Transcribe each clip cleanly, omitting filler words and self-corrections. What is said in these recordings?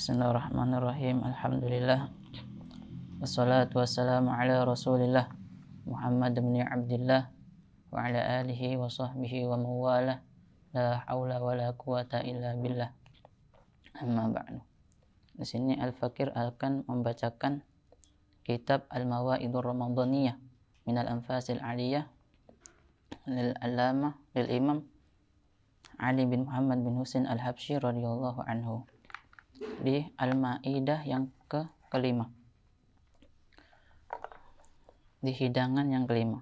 Bismillahirrahmanirrahim. Alhamdulillah. Wassalatu wassalamu ala Rasulillah Muhammad bin Abdullah wa ala alihi wa sahbihi wa mawalah. La haula wa la quwata illa billah. Amma ba'du. Di sini Al-Fakir akan membacakan kitab Al-Mawaidur Ramadaniyah min al-Anfasil Aliyah lil Imam Ali bin Muhammad bin Husain Al-Habsyi radhiyallahu anhu, di Al-Maidah yang kelima, di hidangan yang kelima.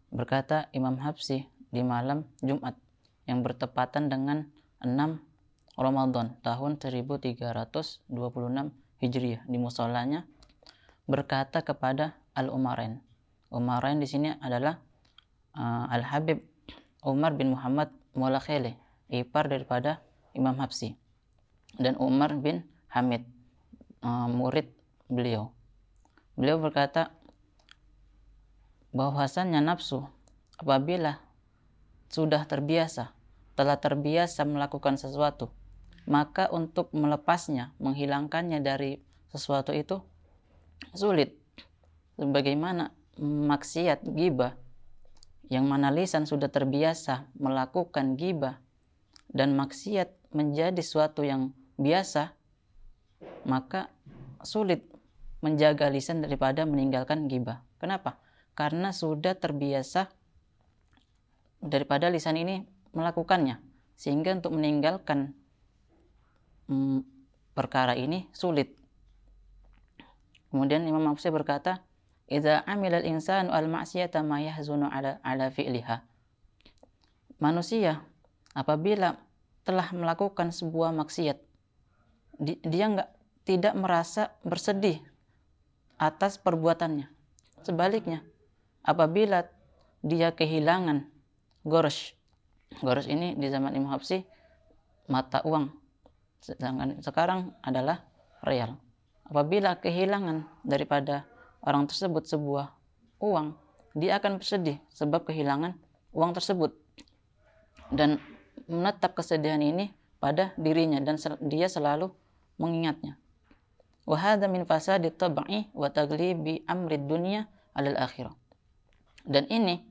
Berkata Imam Habsyi di malam Jumat yang bertepatan dengan 6 Ramadan tahun 1326 Hijriah di musolanya, berkata kepada Al-Umarain. Umarain di sini adalah Al-Habib Umar bin Muhammad Mulakhili, ipar daripada Imam Habsyi, dan Umar bin Hamid, murid beliau. Beliau berkata bahwasannya nafsu apabila sudah telah terbiasa melakukan sesuatu, maka untuk melepasnya, menghilangkannya dari sesuatu itu sulit. Sebagaimana maksiat ghibah, yang mana lisan sudah terbiasa melakukan ghibah dan maksiat menjadi suatu yang biasa, maka sulit menjaga lisan daripada meninggalkan ghibah. Kenapa? Karena sudah terbiasa daripada lisan ini melakukannya, sehingga untuk meninggalkan perkara ini sulit. Kemudian Imam Habsyi berkata, "Idza amila al-insanu al-ma'siyata ma yahzunu ala fi'liha." Manusia apabila telah melakukan sebuah maksiat, dia tidak merasa bersedih atas perbuatannya. Sebaliknya, apabila dia kehilangan gorosh ini di zaman Imam Habsyi mata uang, sedangkan sekarang adalah real. Apabila kehilangan daripada orang tersebut sebuah uang, dia akan bersedih sebab kehilangan uang tersebut, dan menetap kesedihan ini pada dirinya dan dia selalu mengingatnya. Wa hadza min fasadi tab'i wa taglibi amri dunya 'alal akhirah. Dan ini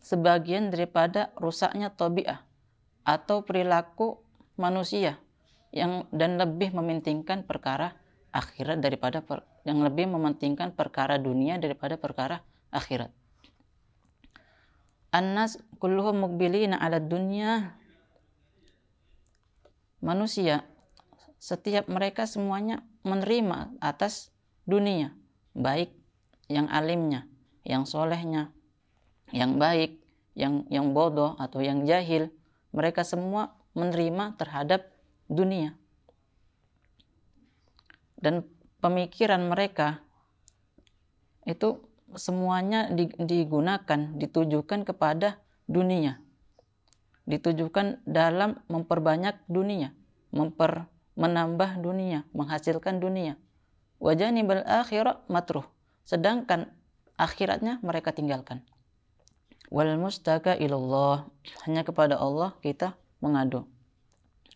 sebagian daripada rusaknya tabi'ah atau perilaku manusia dan lebih mementingkan perkara akhirat daripada yang lebih mementingkan perkara dunia daripada perkara akhirat. An-nas kulluhum muqbilina 'ala dunya. Manusia setiap mereka semuanya menerima atas dunia, baik yang alimnya, yang solehnya, yang baik, yang bodoh atau yang jahil, mereka semua menerima terhadap dunia. Dan pemikiran mereka itu semuanya ditujukan kepada dunia, ditujukan dalam memperbanyak dunia, menambah dunia, menghasilkan dunia. Wa janibal akhirah matruh, sedangkan akhiratnya mereka tinggalkan. Wal mustaka ilallah, hanya kepada Allah kita mengadu.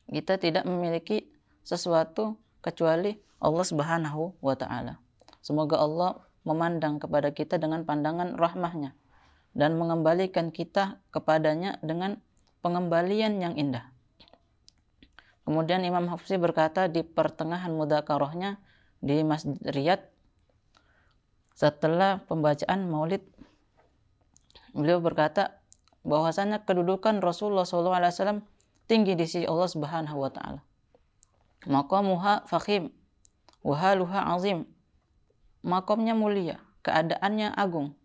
Kita tidak memiliki sesuatu kecuali Allah Subhanahu wa ta'ala. Semoga Allah memandang kepada kita dengan pandangan rahmahnya dan mengembalikan kita kepadanya dengan pengembalian yang indah. Kemudian Imam Habsyi berkata di pertengahan mudzakarahnya di Masjid Riyadh setelah pembacaan Maulid, beliau berkata bahwasanya kedudukan Rasulullah SAW tinggi di sisi Allah Subhanahu wa ta'ala. Maqamuha fakhim wa haluha azim. Makamnya mulia, keadaannya agung.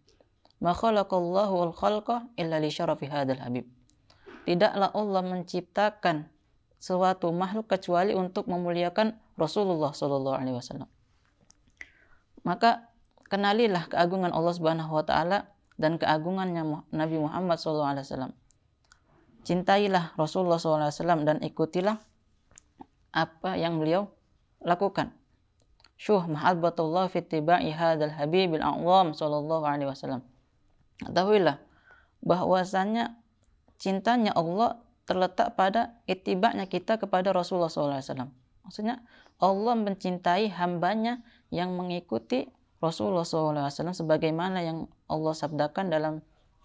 Ma khalaqallahu al-khalqa illa li syarafi hadzal habib. Tidaklah Allah menciptakan suatu makhluk kecuali untuk memuliakan Rasulullah SAW. Maka kenalilah keagungan Allah Subhanahu wa ta'ala dan keagungannya Nabi Muhammad SAW. Cintailah Rasulullah SAW dan ikutilah apa yang beliau lakukan. Syuh mahabbatullah fi ittiba'i hadzal habibil a'zam sallallahu alaihi wasallam. Ketahuilah bahwasannya cintanya Allah terletak pada ittiba'nya kita kepada Rasulullah SAW. Maksudnya Allah mencintai hambanya yang mengikuti Rasulullah SAW sebagaimana yang Allah sabdakan dalam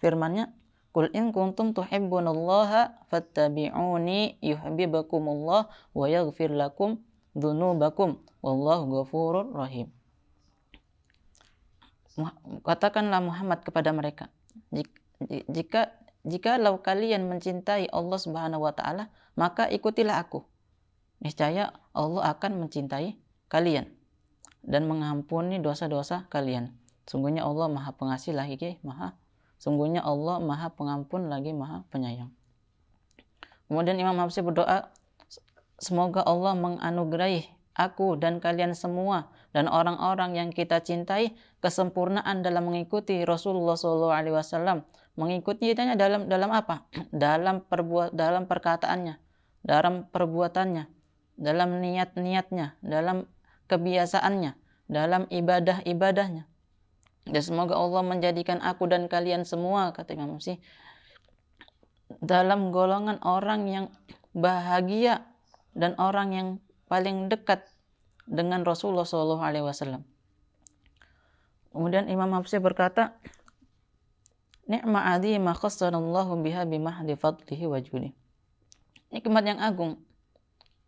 firman-Nya, "Qul in kuntum tuhibbunallaha fattabi'uni yuhibbukumullah wa yaghfir lakum dzunubakum wallahu ghafurur rahim." Katakanlah Muhammad kepada mereka, jikalau kalian mencintai Allah Subhanahu wa taala, maka ikutilah aku. Niscaya Allah akan mencintai kalian dan mengampuni dosa-dosa kalian. Sungguhnya Allah Maha Pengasih lagi Sungguhnya Allah Maha Pengampun lagi Maha Penyayang. Kemudian Imam Habsyi berdoa, semoga Allah menganugerahi aku dan kalian semua dan orang-orang yang kita cintai kesempurnaan dalam mengikuti Rasulullah SAW. Mengikutinya dalam apa? dalam perkataannya, dalam perbuatannya, dalam niat-niatnya, dalam kebiasaannya, dalam ibadah-ibadahnya. Dan semoga Allah menjadikan aku dan kalian semua, kata Imam Habsyi, dalam golongan orang yang bahagia dan orang yang paling dekat dengan Rasulullah SAW. Kemudian Imam Habsyi berkata, ni'ma 'azima khassanallahu biha bimahdi fadlihi wa judi. Nikmat yang agung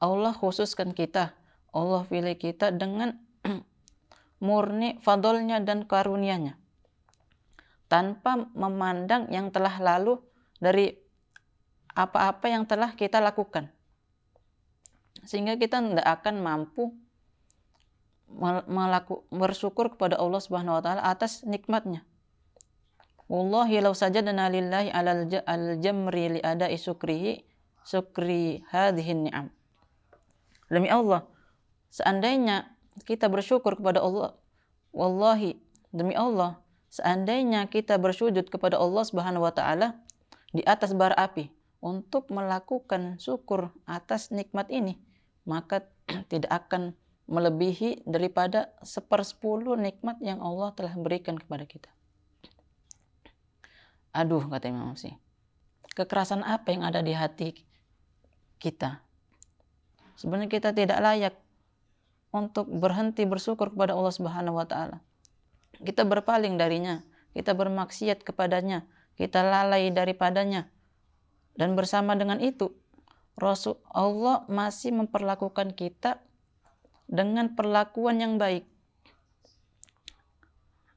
Allah khususkan kita, Allah pilih kita dengan murni fadlnya dan karunia-Nya, tanpa memandang yang telah lalu dari apa-apa yang telah kita lakukan, sehingga kita tidak akan mampu bersyukur kepada Allah Subhanahu wa taala atas nikmatnya. Wallahi law sajadna lillahi alal jamri li ada'i syukri hadhihi ni'am. Demi Allah, seandainya kita bersyukur kepada Allah, wallahi, demi Allah, seandainya kita bersujud kepada Allah Subhanahu wa taala di atas bara api untuk melakukan syukur atas nikmat ini, maka tidak akan melebihi daripada 1/10 nikmat yang Allah telah berikan kepada kita. Aduh, kata Imam Habsyi, kekerasan apa yang ada di hati kita? Sebenarnya kita tidak layak untuk berhenti bersyukur kepada Allah Subhanahu wa taala. Kita berpaling darinya, kita bermaksiat kepadanya, kita lalai daripadanya. Dan bersama dengan itu, Allah masih memperlakukan kita dengan perlakuan yang baik.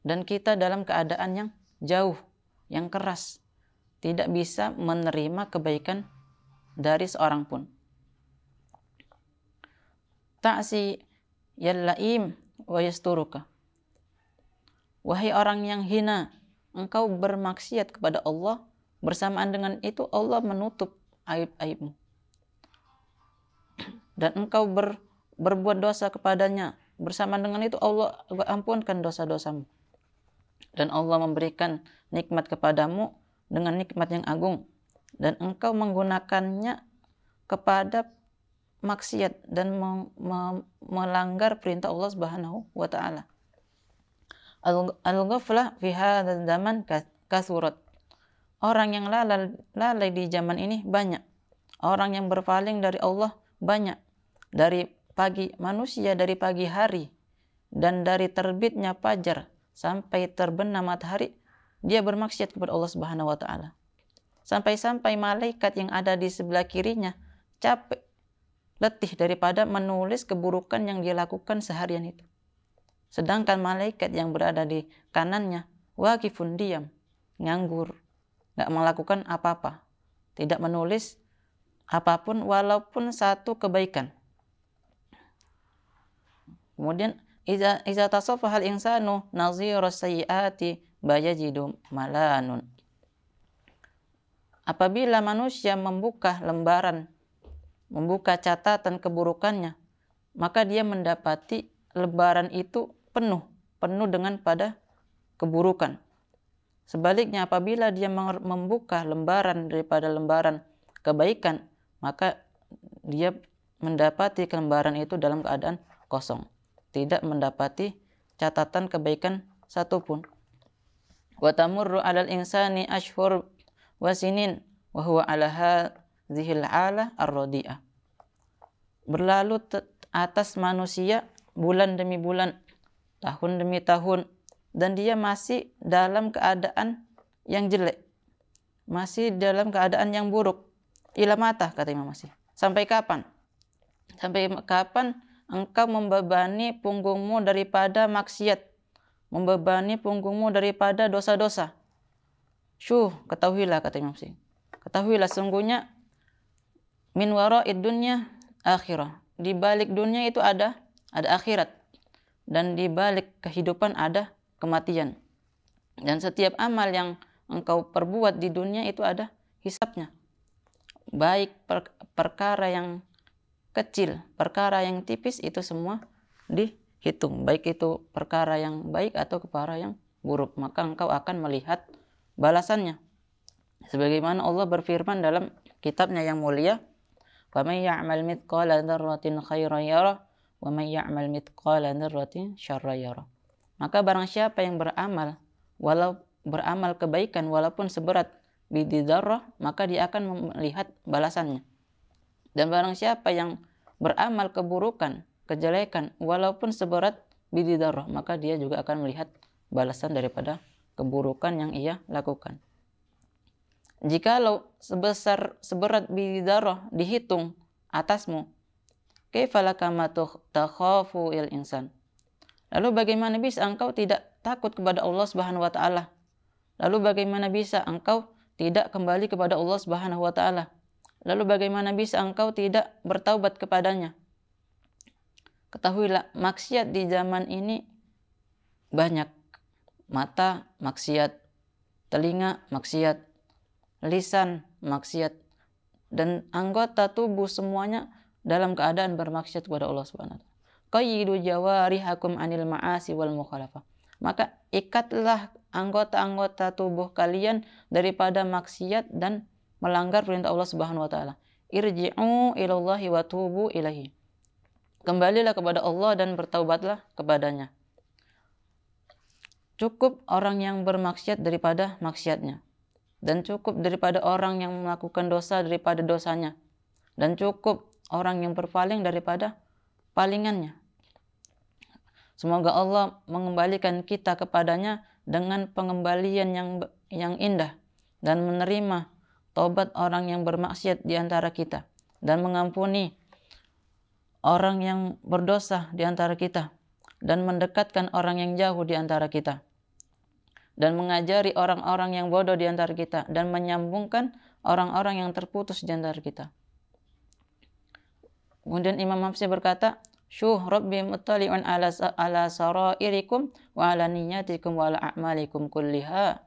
Dan kita dalam keadaan yang jauh, yang keras, tidak bisa menerima kebaikan dari seorang pun. Ta'si yallaim wa yasturuka. Wahai orang yang hina, engkau bermaksiat kepada Allah, bersamaan dengan itu Allah menutup aib-aibmu. Dan engkau berbuat dosa kepadanya, bersamaan dengan itu Allah ampunkan dosa-dosamu. Dan Allah memberikan nikmat kepadamu dengan nikmat yang agung, dan engkau menggunakannya kepada maksiat dan melanggar perintah Allah Subhanahu wa taala. Al-ghaflah fi hadzal zaman kasurat. Orang yang lalai di zaman ini banyak. Orang yang berpaling dari Allah banyak. Dari pagi hari dan dari terbitnya fajar sampai terbenam matahari, dia bermaksiat kepada Allah Subhanahu wa taala. Sampai-sampai malaikat yang ada di sebelah kirinya capek, letih daripada menulis keburukan yang dia lakukan seharian itu. Sedangkan malaikat yang berada di kanannya waqifun, diam, nganggur, tidak melakukan apa-apa, tidak menulis apapun walaupun satu kebaikan. Kemudian iza tasaffaha al-insanu nazira sayyiati bayajidu malanun. Apabila manusia membuka catatan keburukannya, maka dia mendapati lembaran itu penuh dengan pada keburukan. Sebaliknya apabila dia membuka lembaran daripada lembaran kebaikan, maka dia mendapati lembaran itu dalam keadaan kosong, tidak mendapati catatan kebaikan satupun. Wa tamurru 'alal insani ashhur wa sinin wa huwa 'ala hadhil 'ala ar-radi'ah. atas manusia bulan demi bulan, tahun demi tahun, dan dia masih dalam keadaan yang jelek, masih dalam keadaan yang buruk. Ila mata, kata Imam Masih. Sampai kapan? Sampai kapan engkau membebani punggungmu daripada maksiat, membebani punggungmu daripada dosa-dosa? Ketahuilah, kata Imam Masih. Ketahuilah sungguhnya min wara'id dunya akhirah. Di balik dunia itu ada akhirat, dan di balik kehidupan ada kematian. Dan setiap amal yang engkau perbuat di dunia itu ada hisabnya. Baik perkara yang kecil, perkara yang tipis, itu semua dihitung. Baik itu perkara yang baik atau perkara yang buruk, maka engkau akan melihat balasannya. Sebagaimana Allah berfirman dalam kitabnya yang mulia, "Faman ya'mal mithqala dzarratin khairan yarah wa man ya'mal mithqala dzarratin syarran yarah." Maka barang siapa yang beramal kebaikan walaupun seberat biji dzarrah, maka dia akan melihat balasannya. Dan barang siapa yang beramal keburukan, kejelekan walaupun seberat biji dzarrah, maka dia juga akan melihat balasan daripada keburukan yang ia lakukan. Jikalau seberat biji dzarrah dihitung atasmu, kaifa laka ma takhafu il insan? Lalu bagaimana bisa engkau tidak takut kepada Allah Subhanahu wa taala? Lalu bagaimana bisa engkau tidak kembali kepada Allah Subhanahu wa taala? Lalu bagaimana bisa engkau tidak bertaubat kepadanya? Ketahuilah, maksiat di zaman ini banyak. Mata maksiat, telinga maksiat, lisan maksiat, dan anggota tubuh semuanya dalam keadaan bermaksiat kepada Allah Subhanahu wa taala. Qayyidu jawarihakum anil ma'asi wal mukhalafah. Maka ikatlah anggota-anggota tubuh kalian daripada maksiat dan melanggar perintah Allah Subhanahu wa taala. Irji'u ilallahi wa tubu ilaihi. Kembalilah kepada Allah dan bertaubatlah kepadanya. Cukup orang yang bermaksiat daripada maksiatnya, dan cukup daripada orang yang melakukan dosa daripada dosanya, dan cukup orang yang berpaling daripada palingannya. Semoga Allah mengembalikan kita kepadanya dengan pengembalian yang indah, dan menerima taubat orang yang bermaksiat di antara kita, dan mengampuni orang yang berdosa di antara kita, dan mendekatkan orang yang jauh di antara kita, dan mengajari orang-orang yang bodoh di antara kita, dan menyambungkan orang-orang yang terputus di antara kita. Kemudian Imam Hafsi berkata, Rabbi muttali'un ala sarairikum wa ala niyatikum wa ala a'malikum kulliha.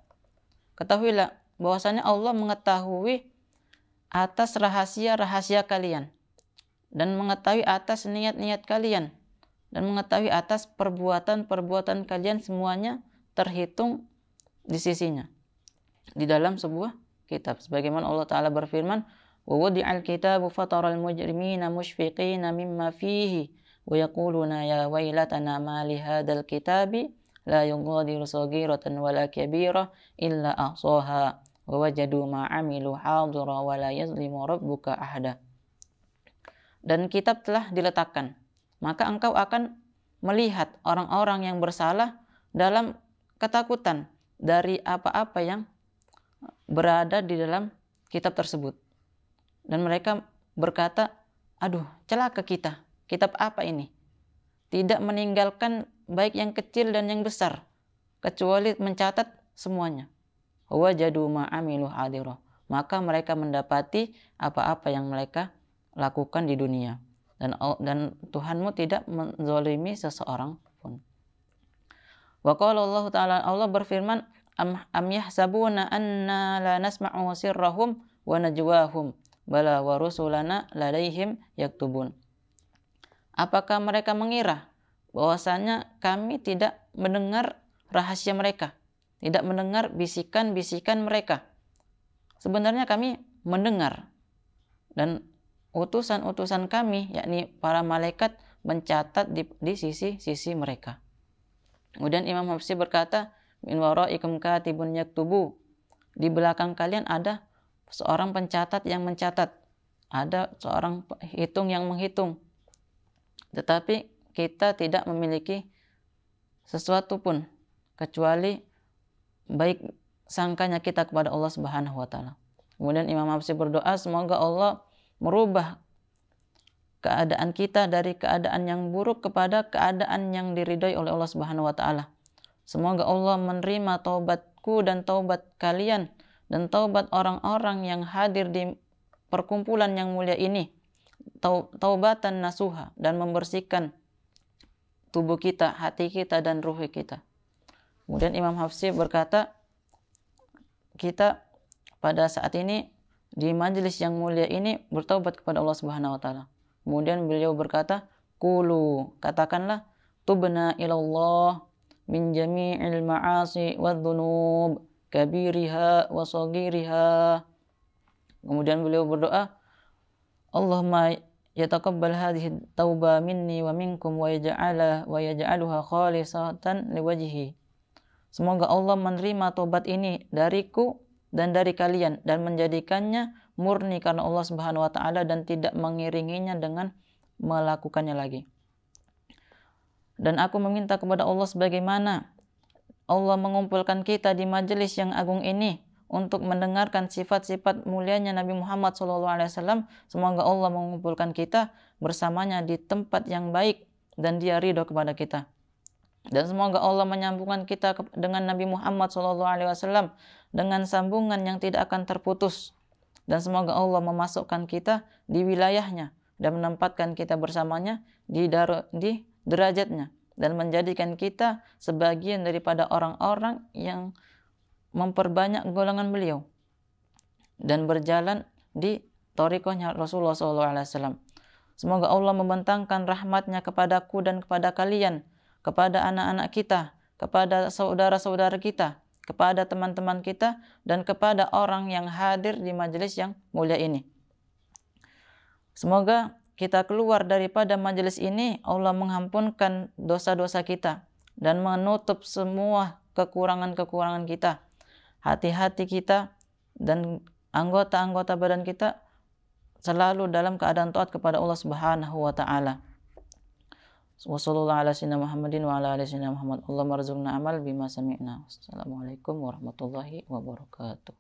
Ketahuilah bahwasanya Allah mengetahui atas rahasia-rahasia kalian, dan mengetahui atas niat-niat kalian, dan mengetahui atas perbuatan-perbuatan kalian, semuanya terhitung di sisinya di dalam sebuah kitab. Sebagaimana Allah Ta'ala berfirman, wa wudi'al kitabu fataral mujrimina mushfiqina mimma fihi wa yaquluna ya wailatana ma li hadzal kitabi la yughadiru saghiratan wala kabira illa ahsaha wa wajadu ma amilu hadira wa la yazlimu rabbuka ahada. Dan kitab telah diletakkan, maka engkau akan melihat orang-orang yang bersalah dalam ketakutan dari apa-apa yang berada di dalam kitab tersebut. Dan mereka berkata, aduh, celaka kita, kitab apa ini? Tidak meninggalkan baik yang kecil dan yang besar, kecuali mencatat semuanya. Wajadu ma amilu hadira. Maka mereka mendapati apa-apa yang mereka lakukan di dunia. Dan Tuhanmu tidak menzalimi seseorang pun. Wa qala Allah Ta'ala, Allah berfirman, am yahsabuna anna la nasma'u sirrahum wa najwahum bala wa rusulana ladaihim yaktubun. Apakah mereka mengira bahwasanya kami tidak mendengar rahasia mereka, tidak mendengar bisikan-bisikan mereka? Sebenarnya kami mendengar, dan utusan-utusan kami, yakni para malaikat, mencatat di sisi-sisi mereka. Kemudian Imam Hafsi berkata, min waraikum katibun yaktubu. Di belakang kalian ada seorang pencatat yang mencatat, ada seorang hitung yang menghitung. tetapi kita tidak memiliki sesuatu pun kecuali baik sangkanya kita kepada Allah Subhanahu wa taala. Kemudian Imam Habsyi berdoa semoga Allah merubah keadaan kita dari keadaan yang buruk kepada keadaan yang diridhai oleh Allah Subhanahu wa taala. Semoga Allah menerima taubatku dan taubat kalian dan taubat orang-orang yang hadir di perkumpulan yang mulia ini, taubatan nasuha, dan membersihkan tubuh kita, hati kita, dan ruh kita. Kemudian Imam Habsyi berkata, kita pada saat ini di majelis yang mulia ini bertaubat kepada Allah Subhanahu wa taala. Kemudian beliau berkata, "Qulu," katakanlah, "tubna ilallah min jami'il ma'asi wadh-dhunub, kabiriha wa saghiriha." Kemudian beliau berdoa, "Allahumma yataqabbal hadhihi tauba minni wa minkum wa yaj'aluha khalisatan liwajhi." Semoga Allah menerima taubat ini dariku dan dari kalian dan menjadikannya murni karena Allah Subhanahu wa taala dan tidak mengiringinya dengan melakukannya lagi. Dan aku meminta kepada Allah sebagaimana Allah mengumpulkan kita di majelis yang agung ini untuk mendengarkan sifat-sifat mulianya Nabi Muhammad SAW. Semoga Allah mengumpulkan kita bersamanya di tempat yang baik dan Dia ridho kepada kita. Dan semoga Allah menyambungkan kita dengan Nabi Muhammad SAW dengan sambungan yang tidak akan terputus. Dan semoga Allah memasukkan kita di wilayahnya dan menempatkan kita bersamanya di derajatnya dan menjadikan kita sebagian daripada orang-orang yang memperbanyak golongan beliau dan berjalan di thariqahnya Rasulullah SAW. Semoga Allah membentangkan rahmatnya kepadaku dan kepada kalian, kepada anak-anak kita, kepada saudara-saudara kita, kepada teman-teman kita, dan kepada orang yang hadir di majelis yang mulia ini. Semoga kita keluar daripada majelis ini, Allah mengampunkan dosa-dosa kita dan menutup semua kekurangan-kekurangan kita, hati-hati kita, dan anggota-anggota badan kita selalu dalam keadaan taat kepada Allah Subhanahu wa taala. Wassallallahu ala sayyidina Muhammadin wa ala ali sayyidina Muhammad. Allahumma rzuqna amal bima sami'na. Assalamualaikum warahmatullahi wabarakatuh.